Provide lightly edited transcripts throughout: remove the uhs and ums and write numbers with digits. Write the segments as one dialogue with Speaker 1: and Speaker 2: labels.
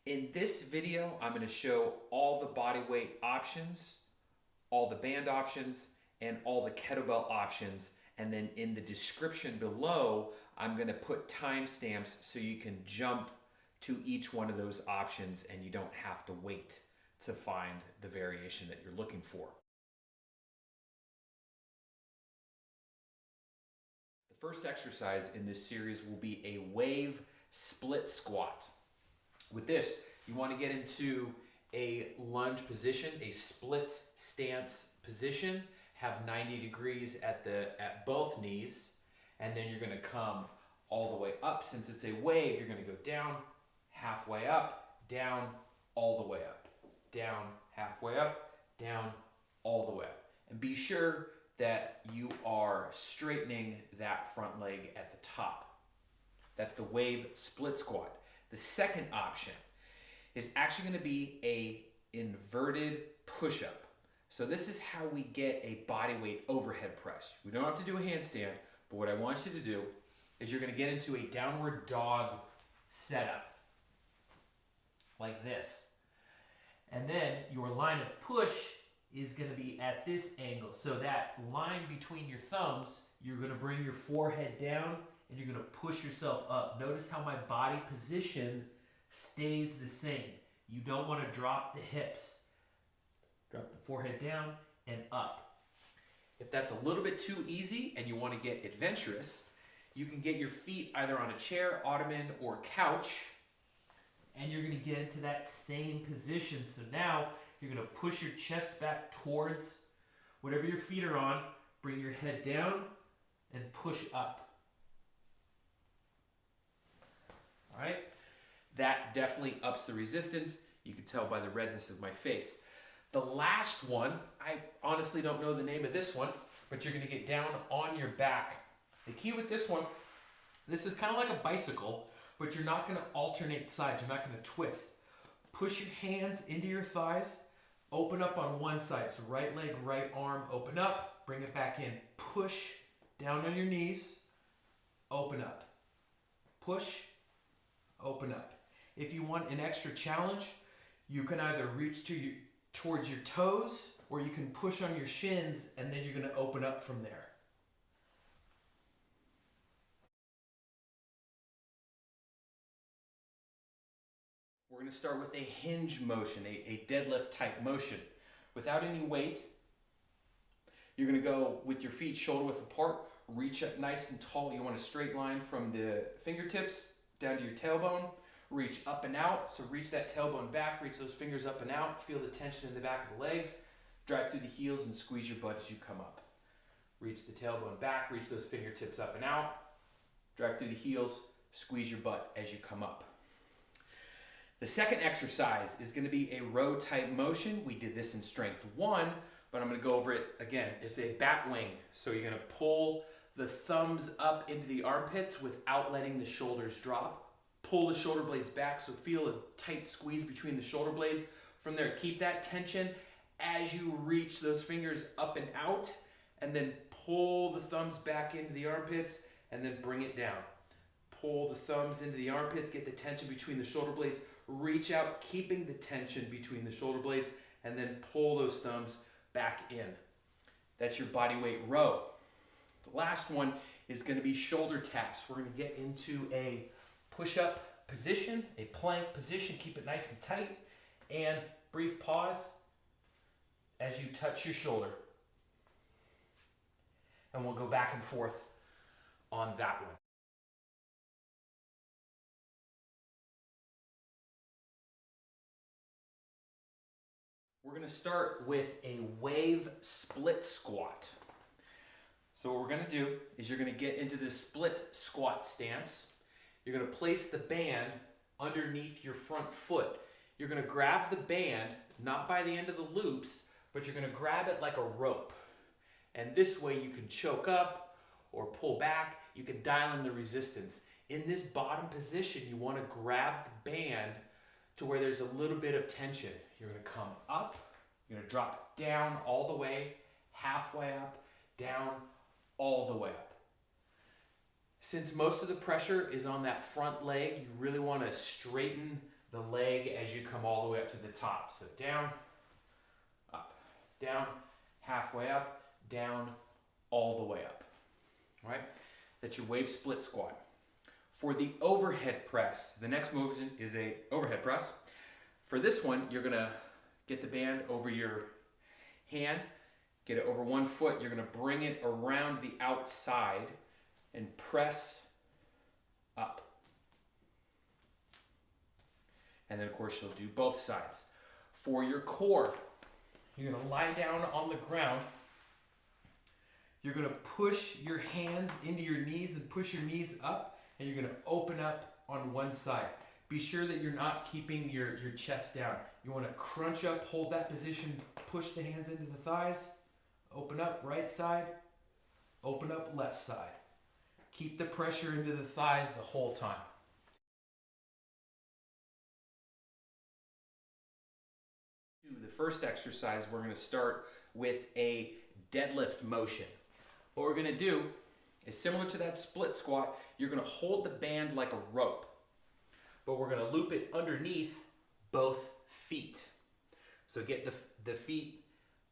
Speaker 1: In this video, I'm going to show all the body weight options, all the band options, and all the kettlebell options. And then in the description below, I'm going to put timestamps so you can jump to each one of those options and you don't have to wait to find the variation that you're looking for. The first exercise in this series will be a wave split squat. With this, you want to get into a lunge position, a split stance position, have 90 degrees at both knees, and then you're going to come all the way up. Since it's a wave, you're going to go down, halfway up, down, all the way up, down, halfway up, down, all the way up. And be sure that you are straightening that front leg at the top. That's the wave split squat. The second option is actually going to be a inverted push-up. So this is how we get a body weight overhead press. We don't have to do a handstand, but what I want you to do is you're going to get into a downward dog setup like this. And then your line of push is going to be at this angle. So that line between your thumbs, you're going to bring your forehead down and you're going to push yourself up. Notice how my body position stays the same. You don't want to drop the hips. Drop the forehead down and up. If that's a little bit too easy and you want to get adventurous, you can get your feet either on a chair, ottoman, or couch, and you're going to get into that same position. So now you're going to push your chest back towards whatever your feet are on, bring your head down, and push up. All right? That definitely ups the resistance. You can tell by the redness of my face. The last one, I honestly don't know the name of this one, but you're going to get down on your back. The key with this one, this is kind of like a bicycle, but you're not going to alternate sides. You're not going to twist. Push your hands into your thighs. Open up on one side. So right leg, right arm, open up. Bring it back in. Push down on your knees. Open up. Push. Open up. If you want an extra challenge, you can either reach towards your toes or you can push on your shins and then you're going to open up from there. We're going to start with a hinge motion, a deadlift type motion. Without any weight, you're going to go with your feet shoulder width apart, reach up nice and tall. You want a straight line from the fingertips down to your tailbone, reach up and out. So reach that tailbone back, reach those fingers up and out, feel the tension in the back of the legs, drive through the heels and squeeze your butt as you come up. Reach the tailbone back, reach those fingertips up and out, drive through the heels, squeeze your butt as you come up. The second exercise is going to be a row type motion. We did this in strength 1, but I'm going to go over it again. It's a bat wing. So you're going to pull the thumbs up into the armpits without letting the shoulders drop. Pull the shoulder blades back, so feel a tight squeeze between the shoulder blades. From there, keep that tension as you reach those fingers up and out, and then pull the thumbs back into the armpits, and then bring it down. Pull the thumbs into the armpits, get the tension between the shoulder blades, reach out, keeping the tension between the shoulder blades, and then pull those thumbs back in. That's your body weight row. The last one is going to be shoulder taps. We're going to get into a push-up position, a plank position. Keep it nice and tight, and brief pause as you touch your shoulder. And we'll go back and forth on that one. We're going to start with a wave split squat. So what we're going to do is you're going to get into this split squat stance. You're going to place the band underneath your front foot. You're going to grab the band, not by the end of the loops, but you're going to grab it like a rope. And this way you can choke up or pull back. You can dial in the resistance. In this bottom position, you want to grab the band to where there's a little bit of tension. You're going to come up, you're going to drop down all the way, halfway up, down, all the way up. Since most of the pressure is on that front leg, you really want to straighten the leg as you come all the way up to the top. So down, up, down, halfway up, down, all the way up. All right? That's your wave split squat. For the overhead press, the next movement is a overhead press. For this one, you're gonna get the band over your hand, get it over one foot. You're gonna bring it around the outside and press up. And then of course you'll do both sides. For your core, you're gonna lie down on the ground. You're gonna push your hands into your knees and push your knees up, and you're gonna open up on one side. Be sure that you're not keeping your chest down. You wanna crunch up, hold that position, push the hands into the thighs, open up right side, open up left side. Keep the pressure into the thighs the whole time. The first exercise, we're gonna start with a deadlift motion. What we're gonna do is similar to that split squat. You're gonna hold the band like a rope, but we're gonna loop it underneath both feet. So get the feet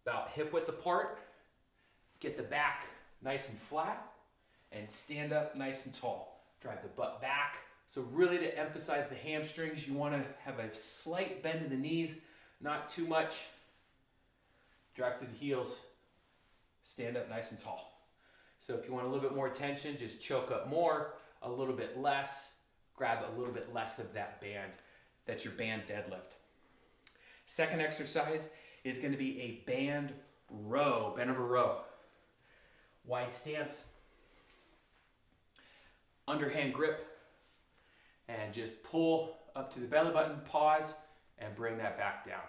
Speaker 1: about hip width apart, get the back nice and flat, and stand up nice and tall. Drive the butt back. So really to emphasize the hamstrings, you wanna have a slight bend in the knees, not too much. Drive through the heels, stand up nice and tall. So if you want a little bit more tension, just choke up more, a little bit less, grab a little bit less of that band. That's your band deadlift. Second exercise is gonna be a band row, bend over row. Wide stance, underhand grip, and just pull up to the belly button, pause, and bring that back down.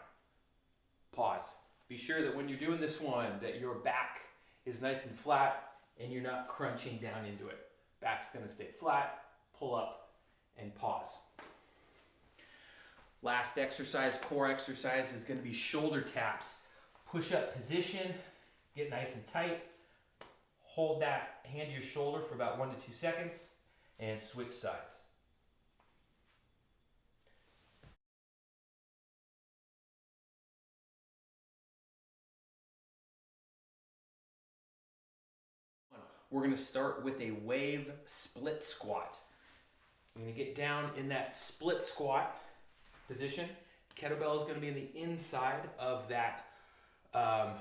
Speaker 1: Pause. Be sure that when you're doing this one, that your back is nice and flat and you're not crunching down into it. Back's gonna stay flat, pull up, and pause. Last exercise, core exercise, is gonna be shoulder taps. Push up position, get nice and tight. Hold that hand to your shoulder for about 1 to 2 seconds and switch sides. We're gonna start with a wave split squat. I'm gonna get down in that split squat position. Kettlebell is gonna be on the inside of that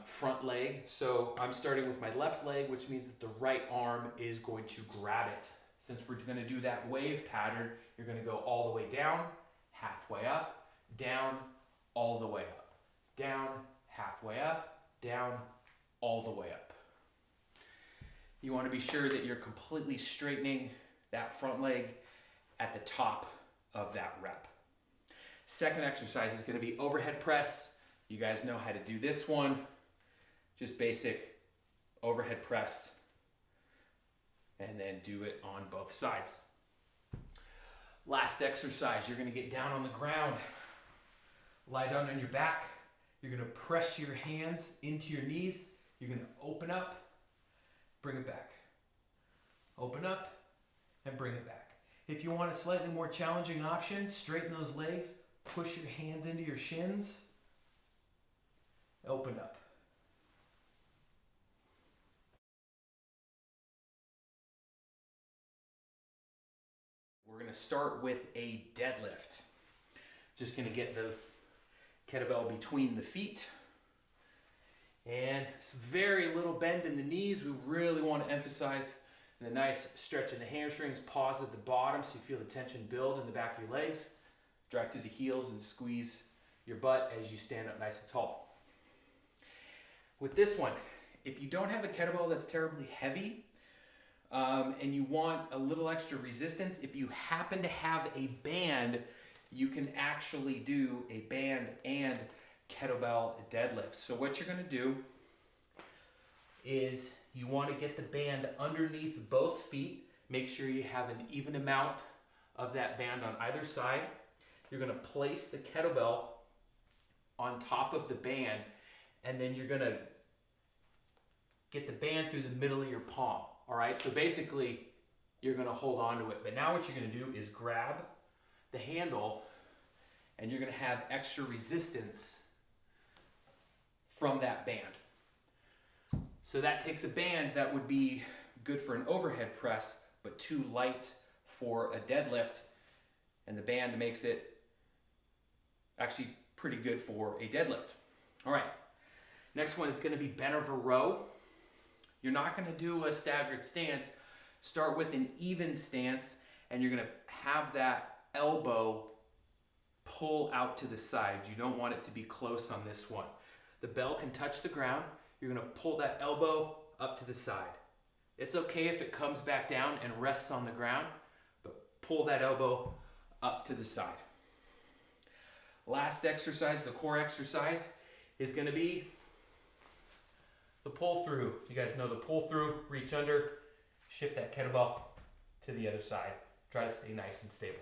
Speaker 1: front leg. So I'm starting with my left leg, which means that the right arm is going to grab it. Since we're gonna do that wave pattern, you're gonna go all the way down, halfway up, down, all the way up, down, halfway up, down, all the way up. You want to be sure that you're completely straightening that front leg at the top of that rep. Second exercise is going to be overhead press. You guys know how to do this one. Just basic overhead press. And then do it on both sides. Last exercise, you're going to get down on the ground. Lie down on your back. You're going to press your hands into your knees. You're going to open up. Bring it back. Open up and bring it back. If you want a slightly more challenging option, straighten those legs, push your hands into your shins, open up. We're gonna start with a deadlift. Just gonna get the kettlebell between the feet. And it's very little bend in the knees. We really want to emphasize the nice stretch in the hamstrings. Pause at the bottom so you feel the tension build in the back of your legs. Drive through the heels and squeeze your butt as you stand up nice and tall. With this one, if you don't have a kettlebell that's terribly heavy and you want a little extra resistance, if you happen to have a band, you can actually do a band and kettlebell deadlift. So what you're going to do is you want to get the band underneath both feet. Make sure you have an even amount of that band on either side. You're going to place the kettlebell on top of the band, and then you're going to get the band through the middle of your palm. All right, so basically you're going to hold on to it. But now what you're going to do is grab the handle and you're gonna have extra resistance from that band. So that takes a band that would be good for an overhead press, but too light for a deadlift, and the band makes it actually pretty good for a deadlift. All right, next one is gonna be bent over row. You're not gonna do a staggered stance. Start with an even stance, and you're gonna have that elbow pull out to the side. You don't want it to be close on this one. The bell can touch the ground. You're gonna pull that elbow up to the side. It's okay if it comes back down and rests on the ground, but pull that elbow up to the side. Last exercise, the core exercise, is gonna be the pull through. You guys know the pull through, reach under, shift that kettlebell to the other side. Try to stay nice and stable.